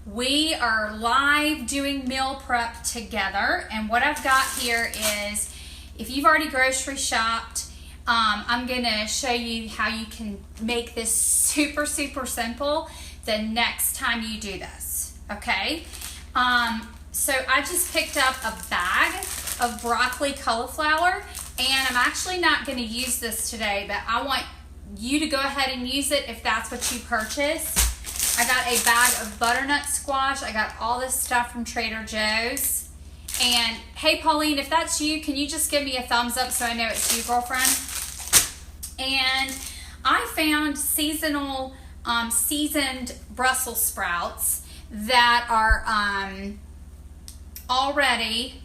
We are live doing meal prep together, and what I've got here is, if you've already grocery shopped, I'm going to show you how you can make this super simple the next time you do this, okay? So I just picked up a bag of broccoli cauliflower, and I'm actually not going to use this today, but I want you to go ahead and use it if that's what you purchase. I got a bag of butternut squash. I got all this stuff from Trader Joe's. And hey, Pauline, if that's you, can you just give me a thumbs up so I know it's you, girlfriend? And I found seasonal seasoned Brussels sprouts that are already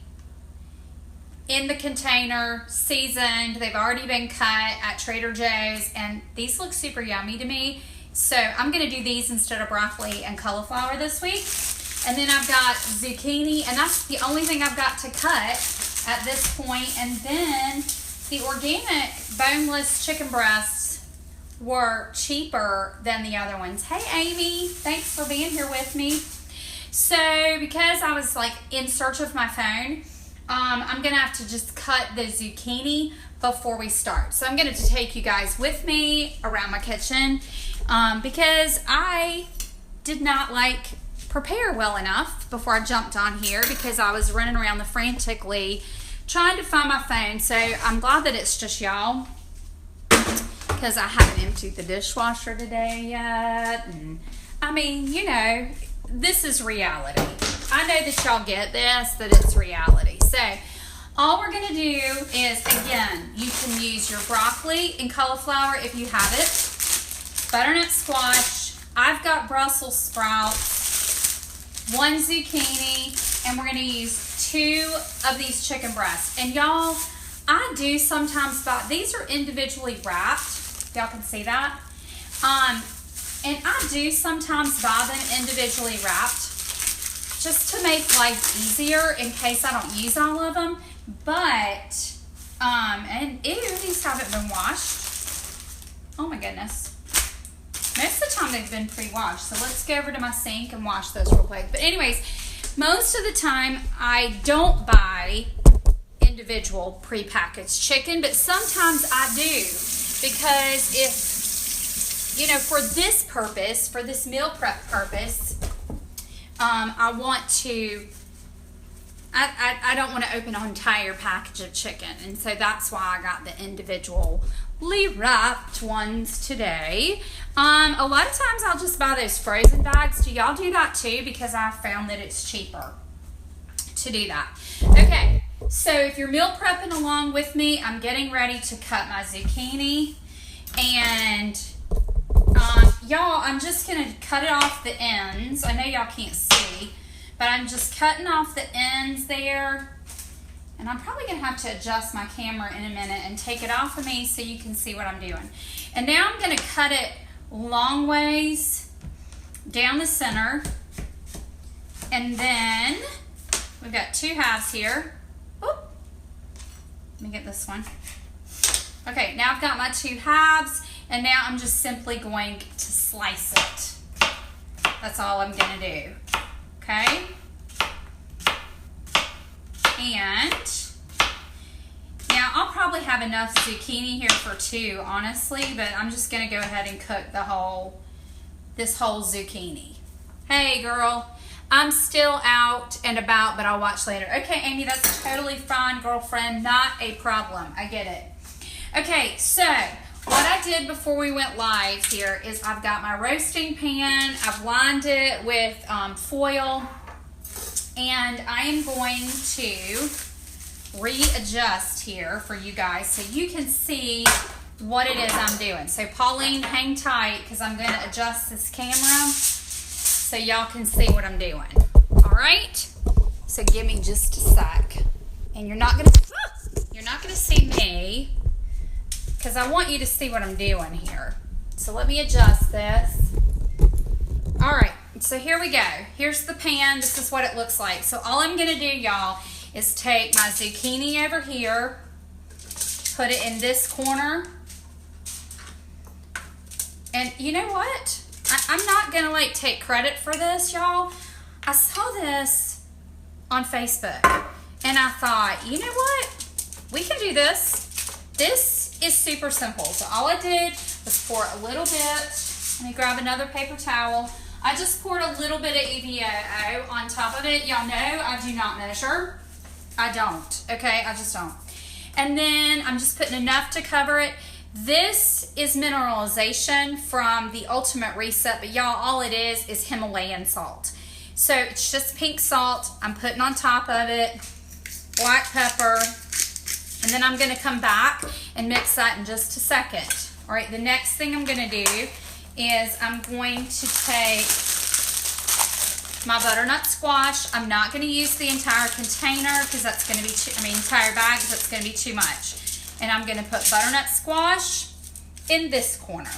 in the container, seasoned. They've already been cut at Trader Joe's, and these look super yummy to me. So I'm going to do these instead of broccoli and cauliflower this week. And then I've got zucchini, and that's the only thing I've got to cut at this point. And then the organic boneless chicken breasts were cheaper than the other ones. Hey, Amy, thanks for being here with me. So because I was like in search of my phone, I'm going to have to just cut the zucchini before we start. So I'm going to take you guys with me around my kitchen because I did not prepare well enough before I jumped on here because I was running around frantically trying to find my phone. So I'm glad that it's just y'all because I haven't emptied the dishwasher today yet. And I mean, you know, this is reality. I know that y'all get this, that it's reality. So all we're going to do is, again, you can use your broccoli and cauliflower if you have it, butternut squash. I've got Brussels sprouts, 1 zucchini, and we're going to use 2 of these chicken breasts. And y'all, I do sometimes buy, these are individually wrapped. Y'all can see that. And I do sometimes buy them individually wrapped just to make life easier in case I don't use all of them. But, and ew, these haven't been washed. Oh my goodness. Most of the time they've been pre-washed. So let's go over to my sink and wash those real quick. But anyways, most of the time I don't buy individual pre-packaged chicken, but sometimes I do. Because if, you know, for this purpose, for this meal prep purpose, I want to, I don't want to open an entire package of chicken. And so that's why I got the individually wrapped ones today. A lot of times I'll just buy those frozen bags. Do y'all do that too? Because I found that it's cheaper to do that. Okay, so if you're meal prepping along with me, I'm getting ready to cut my zucchini. And y'all, I'm just going to cut it off the ends. I know y'all can't see, but I'm just cutting off the ends there. And I'm probably going to have to adjust my camera in a minute and take it off of me so you can see what I'm doing. And now I'm going to cut it long ways down the center. And then we've got 2 halves here. Oop. Let me get this one. Okay, now I've got my 2 halves. And now I'm just simply going to slice it. That's all I'm going to do. Okay? And now I'll probably have enough zucchini here for 2, honestly, but I'm just going to go ahead and cook this whole zucchini. Hey, girl. I'm still out and about, but I'll watch later. Okay, Amy, that's totally fine, girlfriend. Not a problem. I get it. Okay, so what I did before we went live here is I've got my roasting pan. I've lined it with foil. And I am going to readjust here for you guys so you can see what it is I'm doing. So Pauline, hang tight because I'm going to adjust this camera so y'all can see what I'm doing. All right? So give me just a sec. And you're not going to see me, because I want you to see what I'm doing here. So let me adjust this. All right, so here we go. Here's the pan. This is what it looks like. So all I'm going to do, y'all, is take my zucchini over here, put it in this corner. And you know what? I'm not gonna like take credit for this, y'all. I saw this on Facebook and I thought, you know what? We can do this. This is super simple. So all I did was pour a little bit. Let me grab another paper towel. I just poured a little bit of EVOO on top of it. Y'all know I do not measure. I don't, okay? I just don't. And then I'm just putting enough to cover it. This is mineralization from the Ultimate Reset, but y'all, all it is Himalayan salt. So it's just pink salt. I'm putting on top of it, black pepper, and then I'm gonna come back and mix that in just a second. All right, the next thing I'm gonna do is I'm going to take my butternut squash. I'm not gonna use the entire container because that's gonna be entire bag because that's gonna be too much. And I'm gonna put butternut squash in this corner,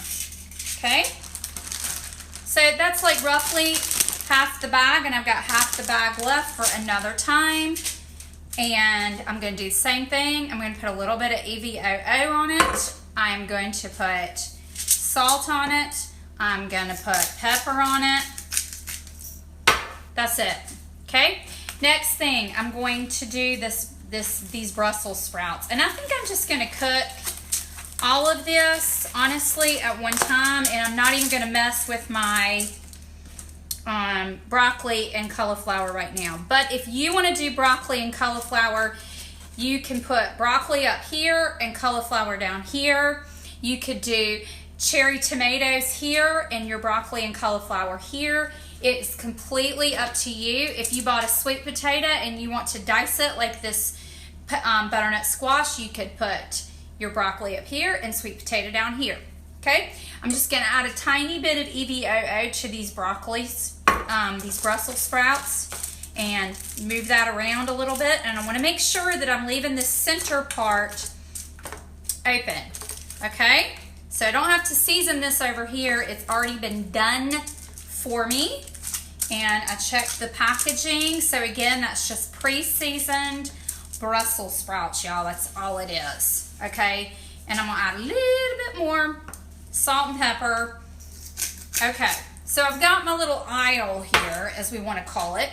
okay? So that's like roughly half the bag, and I've got half the bag left for another time. And I'm gonna do the same thing. I'm gonna put a little bit of EVOO on it. I'm going to put salt on it. I'm gonna put pepper on it. That's it, okay? Next thing, I'm going to do these Brussels sprouts. And I think I'm just gonna cook all of this, honestly, at one time, and I'm not even gonna mess with my broccoli and cauliflower right now. But if you wanna do broccoli and cauliflower, you can put broccoli up here and cauliflower down here. You could do cherry tomatoes here and your broccoli and cauliflower here. It's completely up to you. If you bought a sweet potato and you want to dice it like this butternut squash, you could put your broccoli up here and sweet potato down here, okay? I'm just gonna add a tiny bit of EVOO to these broccolis, these Brussels sprouts, and move that around a little bit. And I wanna make sure that I'm leaving this center part open, okay? So I don't have to season this over here. It's already been done for me. And I checked the packaging. So again, that's just pre-seasoned Brussels sprouts, y'all. That's all it is, okay? And I'm gonna add a little bit more salt and pepper. Okay, so I've got my little aisle here, as we wanna call it.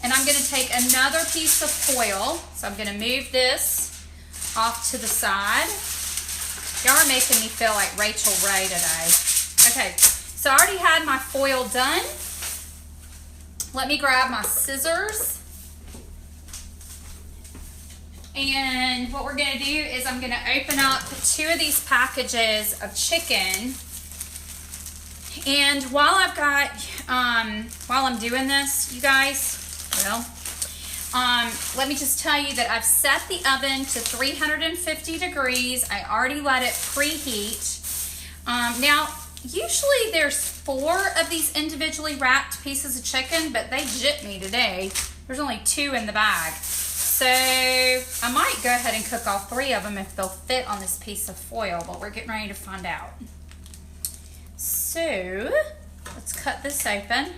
And I'm gonna take another piece of foil. So I'm gonna move this off to the side. Y'all are making me feel like Rachel Ray today. Okay, so I already had my foil done. Let me grab my scissors. And what we're gonna do is I'm gonna open up 2 of these packages of chicken. And while I'm doing this, you guys, well, let me just tell you that I've set the oven to 350 degrees. I already let it preheat. Now, usually there's 4 of these individually wrapped pieces of chicken, but they jipped me today. There's only 2 in the bag. So I might go ahead and cook all 3 of them if they'll fit on this piece of foil, but we're getting ready to find out. So let's cut this open.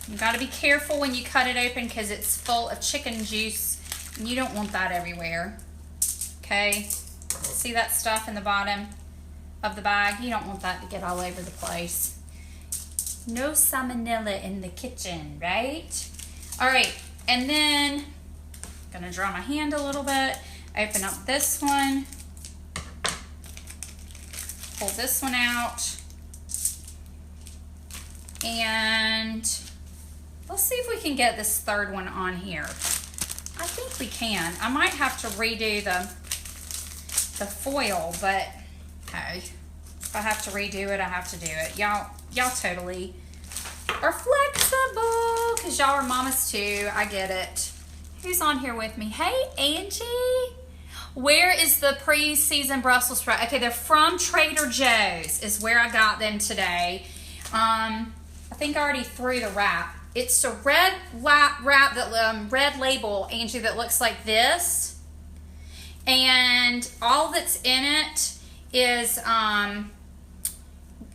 You gotta be careful when you cut it open because it's full of chicken juice and you don't want that everywhere. Okay, see that stuff in the bottom of the bag? You don't want that to get all over the place. No salmonella in the kitchen, right? All right, and then I'm gonna draw my hand a little bit, open up this one, pull this one out, and let's see if we can get this 3rd one on here. I think we can. I might have to redo the foil, but hey, if I have to redo it, I have to do it. Y'all totally are flexible because y'all are mamas too. I get it. Who's on here with me? Hey, Angie. Where is the pre-seasoned Brussels sprout? Okay, they're from Trader Joe's is where I got them today. I think I already threw the wrap. It's a red wrap, that red label, Angie, that looks like this. And all that's in it is,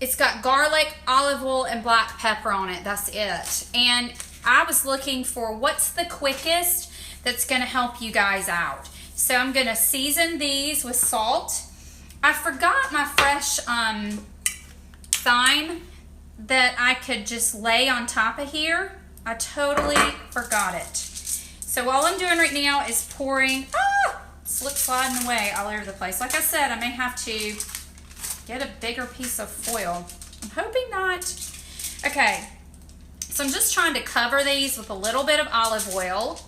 it's got garlic, olive oil, and black pepper on it. That's it. And I was looking for what's the quickest that's gonna help you guys out. So I'm gonna season these with salt. I forgot my fresh thyme that I could just lay on top of here. I totally forgot it. So all I'm doing right now is pouring, slip sliding away all over the place. Like I said, I may have to get a bigger piece of foil. I'm hoping not. Okay, so I'm just trying to cover these with a little bit of olive oil.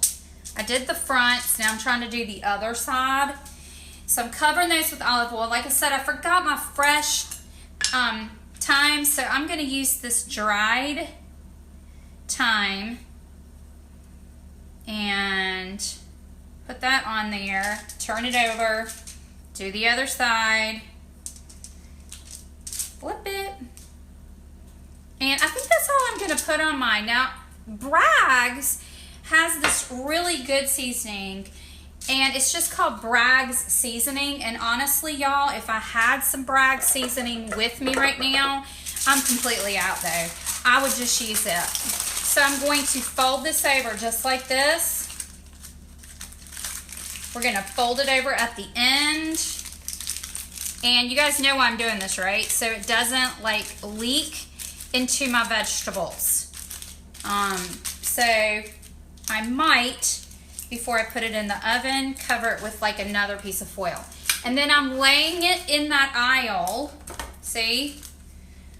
I did the fronts, now I'm trying to do the other side. So I'm covering those with olive oil. Like I said, I forgot my fresh thyme, so I'm gonna use this dried thyme and put that on there, turn it over, do the other side, flip it, and I think that's all I'm gonna put on mine. Now, Bragg's has this really good seasoning, and it's just called Bragg's seasoning, and honestly, y'all, if I had some Bragg's seasoning with me right now, I'm completely out though. I would just use it. So I'm going to fold this over just like this. We're gonna fold it over at the end. And you guys know why I'm doing this, right? So it doesn't like leak into my vegetables. So I might, before I put it in the oven, cover it with like another piece of foil. And then I'm laying it in that aisle, see?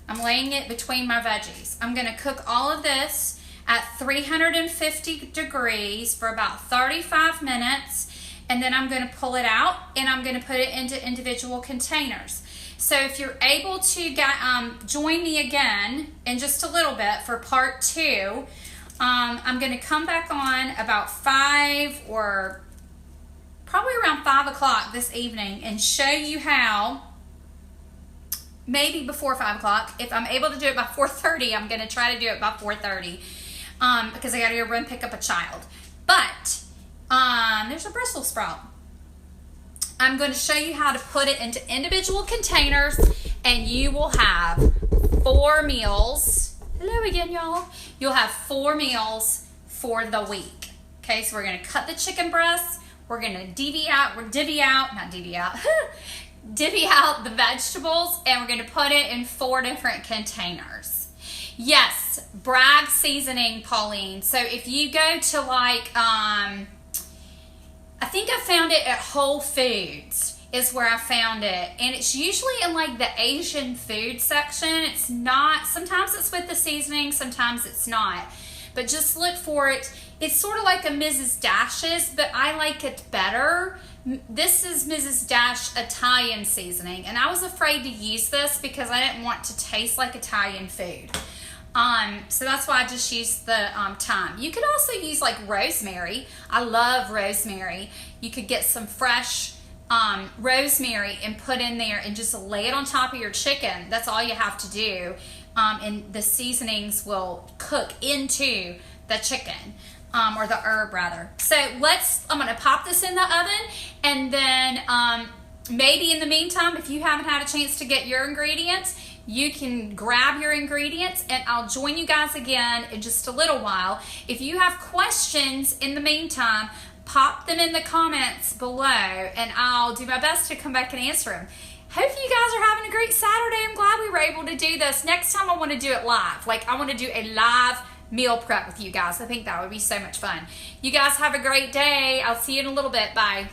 I'm laying it between my veggies. I'm gonna cook all of this at 350 degrees for about 35 minutes, and then I'm gonna pull it out and I'm gonna put it into individual containers. So if you're able to get, join me again in just a little bit for part 2, I'm gonna come back on about 5 or probably around 5 o'clock this evening and show you how, maybe before 5 o'clock. If I'm able to do it by 4:30, I'm gonna try to do it by 4:30 because I gotta go run pick up a child. But there's a Brussels sprout. I'm going to show you how to put it into individual containers, and you will have 4 meals. Hello again, y'all. You'll have 4 meals for the week. Okay, so we're going to cut the chicken breasts. We're going to divvy out the vegetables, and we're going to put it in 4 different containers. Yes, Bragg seasoning, Pauline. So if you go to like, I think I found it at Whole Foods is where I found it. And it's usually in like the Asian food section. It's not, sometimes it's with the seasoning, sometimes it's not. But just look for it. It's sort of like a Mrs. Dash's, but I like it better. This is Mrs. Dash Italian seasoning. And I was afraid to use this because I didn't want to taste like Italian food. So that's why I just used the thyme. You could also use like rosemary. I love rosemary. You could get some fresh rosemary and put in there and just lay it on top of your chicken. That's all you have to do. And the seasonings will cook into the chicken, or the herb rather. So I'm gonna pop this in the oven, and then maybe in the meantime, if you haven't had a chance to get your ingredients, you can grab your ingredients, and I'll join you guys again in just a little while. If you have questions in the meantime, pop them in the comments below, and I'll do my best to come back and answer them. Hope you guys are having a great Saturday. I'm glad we were able to do this. Next time I want to do it live. Like, I want to do a live meal prep with you guys. I think that would be so much fun. You guys have a great day. I'll see you in a little bit. Bye.